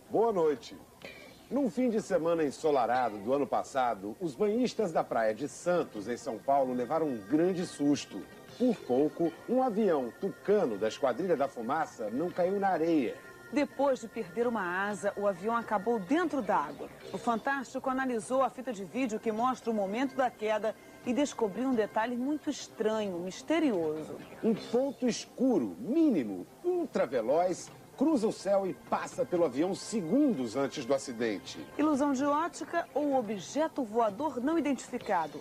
Boa noite. Num fim de semana ensolarado do ano passado, os banhistas da praia de Santos, em São Paulo, levaram um grande susto. Por pouco, um avião Tucano da Esquadrilha da Fumaça não caiu na areia. Depois de perder uma asa, o avião acabou dentro d'água. O Fantástico analisou a fita de vídeo que mostra o momento da queda e descobriu um detalhe muito estranho, misterioso. Um ponto escuro, mínimo, ultraveloz, cruza o céu e passa pelo avião segundos antes do acidente. Ilusão de ótica ou objeto voador não identificado?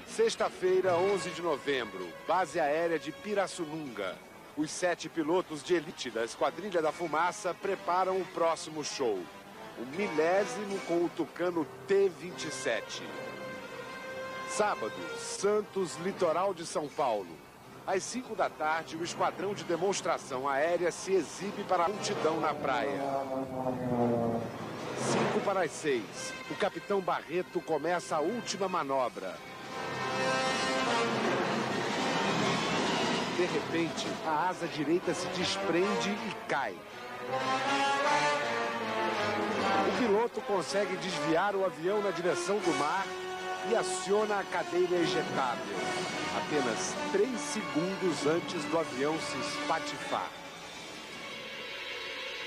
Sexta-feira, 11 de novembro, base aérea de Pirassununga. Os 7 pilotos de elite da Esquadrilha da Fumaça preparam o próximo show. O 1000º com o Tucano T-27. Sábado, Santos, litoral de São Paulo. Às 5 da tarde, o esquadrão de demonstração aérea se exibe para a multidão na praia. 5 para as 6, o capitão Barreto começa a última manobra. De repente, a asa direita se desprende e cai. O piloto consegue desviar o avião na direção do mar e aciona a cadeira ejetável. Apenas 3 segundos antes do avião se espatifar.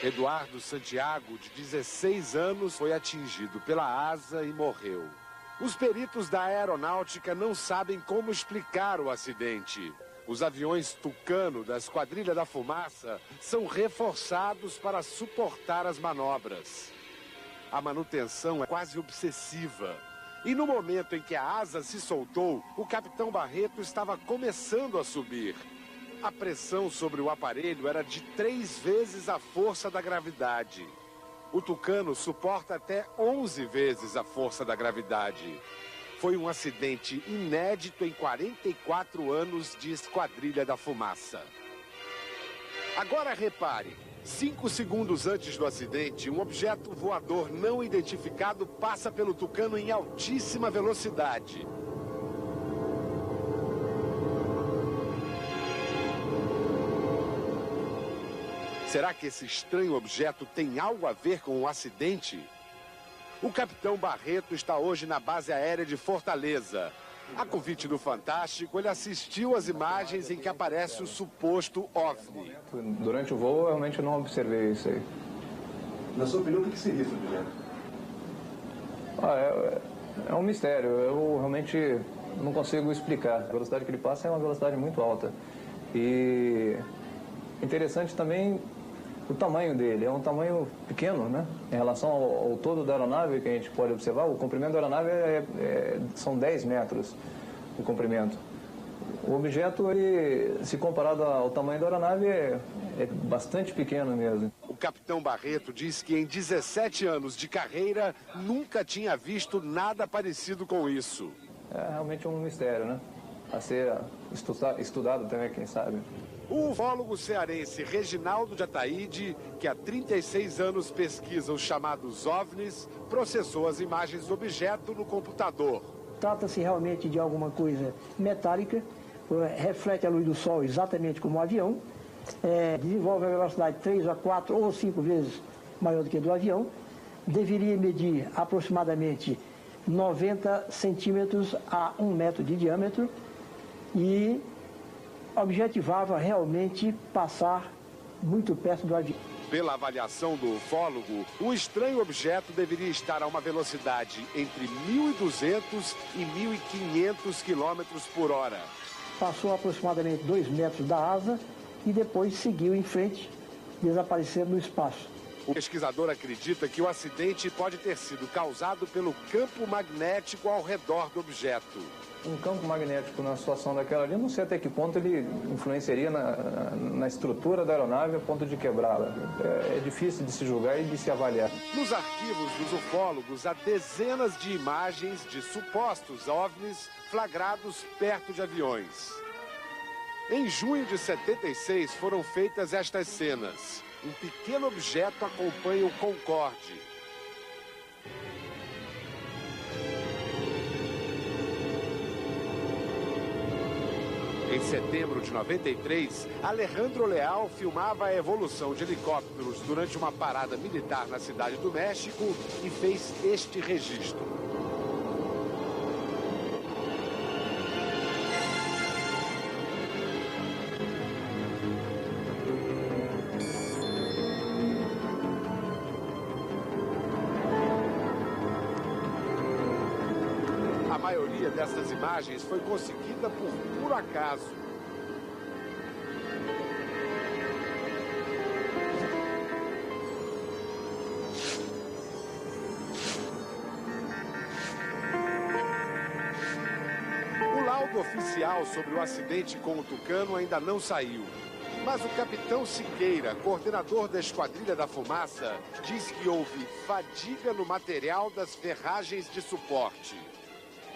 Eduardo Santiago, de 16 anos, foi atingido pela asa e morreu. Os peritos da aeronáutica não sabem como explicar o acidente. Os aviões Tucano da Esquadrilha da Fumaça são reforçados para suportar as manobras. A manutenção é quase obsessiva. E no momento em que a asa se soltou, o capitão Barreto estava começando a subir. A pressão sobre o aparelho era de 3 vezes a força da gravidade. O Tucano suporta até 11 vezes a força da gravidade. Foi um acidente inédito em 44 anos de Esquadrilha da Fumaça. Agora repare, 5 segundos antes do acidente, um objeto voador não identificado passa pelo Tucano em altíssima velocidade. Será que esse estranho objeto tem algo a ver com o acidente? O capitão Barreto está hoje na base aérea de Fortaleza. A convite do Fantástico, ele assistiu às imagens em que aparece o suposto OVNI. Durante o voo, eu realmente não observei isso aí. Na sua opinião, o que seria esse objeto? É um mistério. Eu realmente não consigo explicar. A velocidade que ele passa é uma velocidade muito alta. E interessante também o tamanho dele. É um tamanho pequeno, né? Em relação ao todo da aeronave, que a gente pode observar, o comprimento da aeronave são 10 metros o comprimento. O objeto, ele, se comparado ao tamanho da aeronave, é bastante pequeno mesmo. O capitão Barreto diz que em 17 anos de carreira nunca tinha visto nada parecido com isso. É realmente um mistério, né? A ser estudado também, quem sabe. O ufólogo cearense Reginaldo de Ataíde, que há 36 anos pesquisa os chamados OVNIs, processou as imagens do objeto no computador. Trata-se realmente de alguma coisa metálica, reflete a luz do sol exatamente como um avião, desenvolve a velocidade 3 a 4 ou 5 vezes maior do que a do avião, deveria medir aproximadamente 90 centímetros a 1 metro de diâmetro e objetivava realmente passar muito perto do avião. Pela avaliação do ufólogo, o estranho objeto deveria estar a uma velocidade entre 1.200 e 1.500 quilômetros por hora. Passou aproximadamente 2 metros da asa e depois seguiu em frente, desaparecendo no espaço. O pesquisador acredita que o acidente pode ter sido causado pelo campo magnético ao redor do objeto. Um campo magnético na situação daquela ali, não sei até que ponto ele influenciaria na estrutura da aeronave a ponto de quebrá-la. É difícil de se julgar e de se avaliar. Nos arquivos dos ufólogos há dezenas de imagens de supostos OVNIs flagrados perto de aviões. Em junho de 76 foram feitas estas cenas. Um pequeno objeto acompanha o Concorde. Em setembro de 93, Alejandro Leal filmava a evolução de helicópteros durante uma parada militar na cidade do México e fez este registro. A maioria dessas imagens foi conseguida por puro acaso. O laudo oficial sobre o acidente com o Tucano ainda não saiu. Mas o capitão Siqueira, coordenador da Esquadrilha da Fumaça, diz que houve fadiga no material das ferragens de suporte.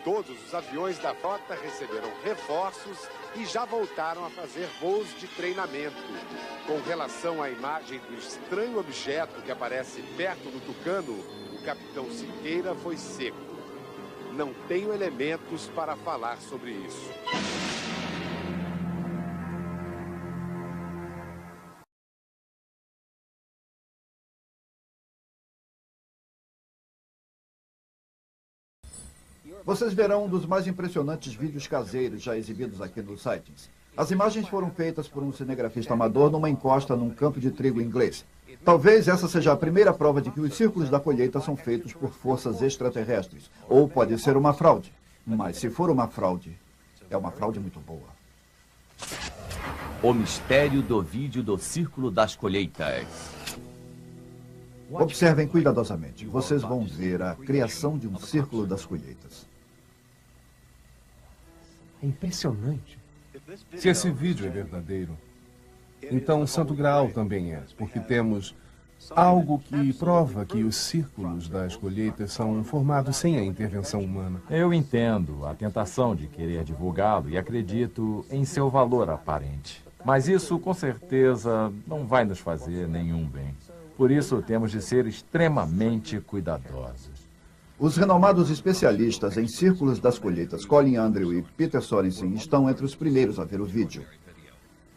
Todos os aviões da frota receberam reforços e já voltaram a fazer voos de treinamento. Com relação à imagem do estranho objeto que aparece perto do Tucano, o capitão Siqueira foi seco. Não tenho elementos para falar sobre isso. Vocês verão um dos mais impressionantes vídeos caseiros já exibidos aqui no Sightings. As imagens foram feitas por um cinegrafista amador numa encosta num campo de trigo inglês. Talvez essa seja a primeira prova de que os círculos da colheita são feitos por forças extraterrestres. Ou pode ser uma fraude. Mas se for uma fraude, é uma fraude muito boa. O mistério do vídeo do Círculo das Colheitas. Observem cuidadosamente. Vocês vão ver a criação de um círculo das colheitas. É impressionante. Se esse vídeo é verdadeiro, então o Santo Graal também é, porque temos algo que prova que os círculos das colheitas são formados sem a intervenção humana. Eu entendo a tentação de querer divulgá-lo e acredito em seu valor aparente. Mas isso, com certeza, não vai nos fazer nenhum bem. Por isso, temos de ser extremamente cuidadosos. Os renomados especialistas em círculos das colheitas Colin Andrew e Peter Sorensen estão entre os primeiros a ver o vídeo.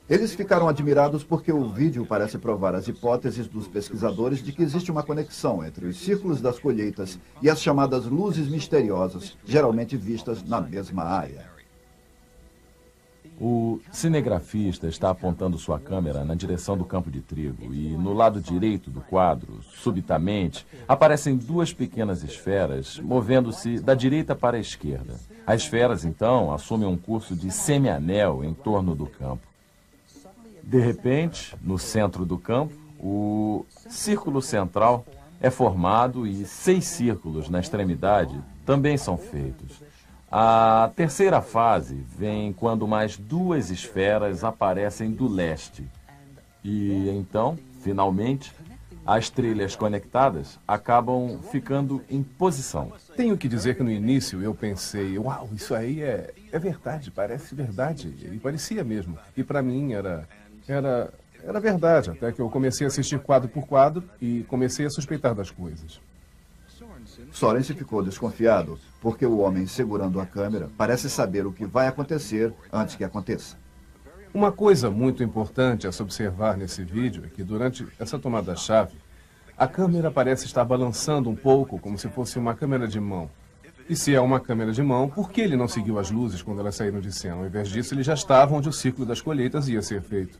Eles ficaram admirados porque o vídeo parece provar as hipóteses dos pesquisadores de que existe uma conexão entre os círculos das colheitas e as chamadas luzes misteriosas, geralmente vistas na mesma área. O cinegrafista está apontando sua câmera na direção do campo de trigo e, no lado direito do quadro, subitamente, aparecem duas pequenas esferas movendo-se da direita para a esquerda. As esferas, então, assumem um curso de semianel em torno do campo. De repente, no centro do campo, o círculo central é formado e 6 círculos na extremidade também são feitos. A terceira fase vem quando mais 2 esferas aparecem do leste. E então, finalmente, as trilhas conectadas acabam ficando em posição. Tenho que dizer que no início eu pensei, uau, isso aí é verdade, parece verdade. E parecia mesmo. E para mim era verdade, até que eu comecei a assistir quadro por quadro e comecei a suspeitar das coisas. Sorensen ficou desconfiado, porque o homem segurando a câmera parece saber o que vai acontecer antes que aconteça. Uma coisa muito importante a se observar nesse vídeo é que durante essa tomada-chave, a câmera parece estar balançando um pouco, como se fosse uma câmera de mão. E se é uma câmera de mão, por que ele não seguiu as luzes quando elas saíram de cena? Ao invés disso, ele já estava onde o ciclo das colheitas ia ser feito.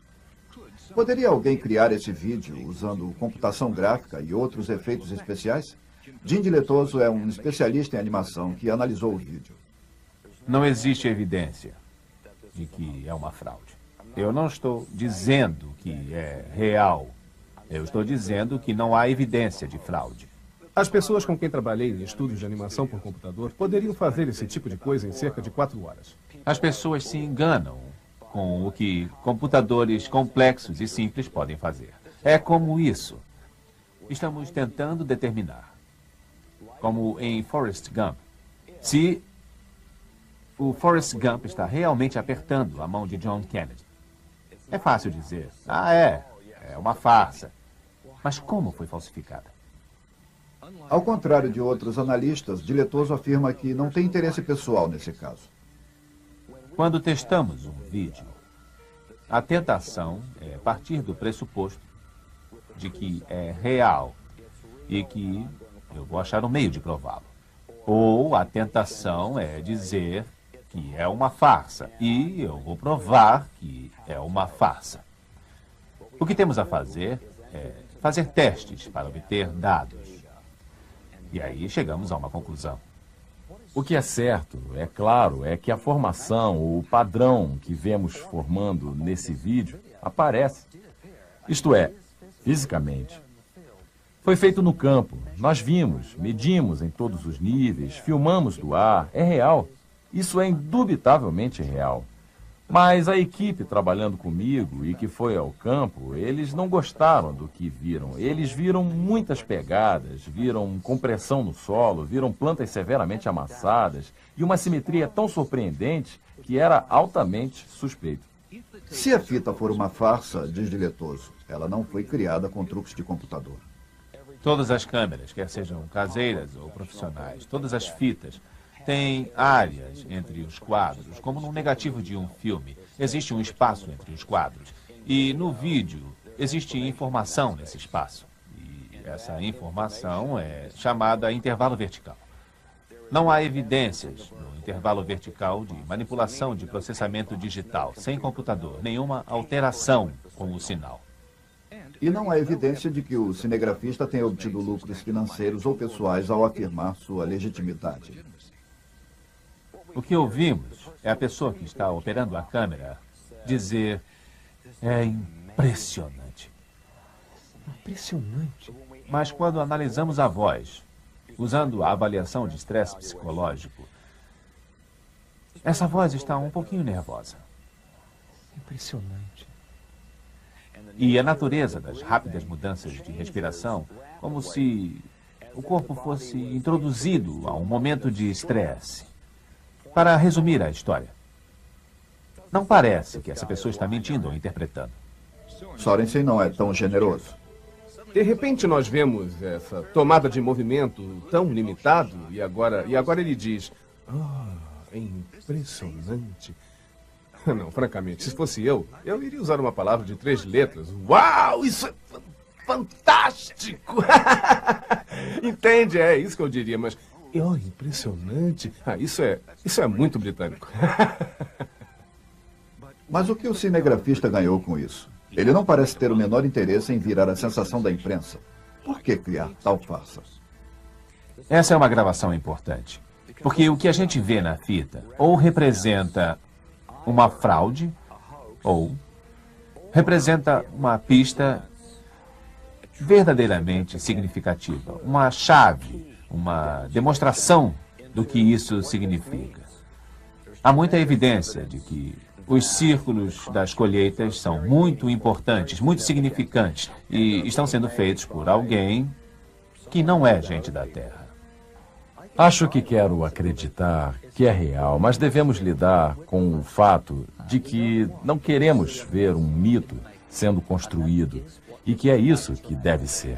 Poderia alguém criar esse vídeo usando computação gráfica e outros efeitos especiais? Jim Diletoso é um especialista em animação que analisou o vídeo. Não existe evidência de que é uma fraude. Eu não estou dizendo que é real. Eu estou dizendo que não há evidência de fraude. As pessoas com quem trabalhei em estudos de animação por computador poderiam fazer esse tipo de coisa em cerca de 4 horas. As pessoas se enganam com o que computadores complexos e simples podem fazer. É como isso. Estamos tentando determinar. Como em Forrest Gump. Se o Forrest Gump está realmente apertando a mão de John Kennedy. É fácil dizer, é uma farsa. Mas como foi falsificada? Ao contrário de outros analistas, Diletoso afirma que não tem interesse pessoal nesse caso. Quando testamos um vídeo, a tentação é partir do pressuposto de que é real e que eu vou achar um meio de prová-lo. Ou a tentação é dizer que é uma farsa e eu vou provar que é uma farsa. O que temos a fazer é fazer testes para obter dados. E aí chegamos a uma conclusão. O que é certo, é claro, é que a formação, o padrão que vemos formando nesse vídeo, aparece. Isto é, fisicamente. Foi feito no campo. Nós vimos, medimos em todos os níveis, filmamos do ar. É real. Isso é indubitavelmente real. Mas a equipe trabalhando comigo e que foi ao campo, eles não gostaram do que viram. Eles viram muitas pegadas, viram compressão no solo, viram plantas severamente amassadas e uma simetria tão surpreendente que era altamente suspeito. Se a fita for uma farsa, diz Diletoso, ela não foi criada com truques de computador. Todas as câmeras, quer sejam caseiras ou profissionais, todas as fitas, tem áreas entre os quadros, como no negativo de um filme. Existe um espaço entre os quadros. E no vídeo, existe informação nesse espaço. E essa informação é chamada intervalo vertical. Não há evidências no intervalo vertical de manipulação de processamento digital, sem computador, nenhuma alteração com o sinal. E não há evidência de que o cinegrafista tenha obtido lucros financeiros ou pessoais ao afirmar sua legitimidade. O que ouvimos é a pessoa que está operando a câmera dizer: é impressionante. Impressionante. Mas quando analisamos a voz, usando a avaliação de estresse psicológico, essa voz está um pouquinho nervosa. Impressionante. E a natureza das rápidas mudanças de respiração, como se o corpo fosse introduzido a um momento de estresse. Para resumir a história, não parece que essa pessoa está mentindo ou interpretando. Sorensen não é tão generoso. De repente nós vemos essa tomada de movimento tão limitado e agora ele diz: é impressionante. Não, francamente, se fosse eu iria usar uma palavra de 3 letras. Uau, isso é fantástico! Entende? É isso que eu diria, mas impressionante. Isso é muito britânico. Mas o que o cinegrafista ganhou com isso? Ele não parece ter o menor interesse em virar a sensação da imprensa. Por que criar tal farsa? Essa é uma gravação importante. Porque o que a gente vê na fita ou representa uma fraude ou representa uma pista verdadeiramente significativa. Uma chave, uma demonstração do que isso significa. Há muita evidência de que os círculos das colheitas são muito importantes, muito significantes e estão sendo feitos por alguém que não é gente da Terra. Acho que quero acreditar que é real, mas devemos lidar com o fato de que não queremos ver um mito sendo construído e que é isso que deve ser.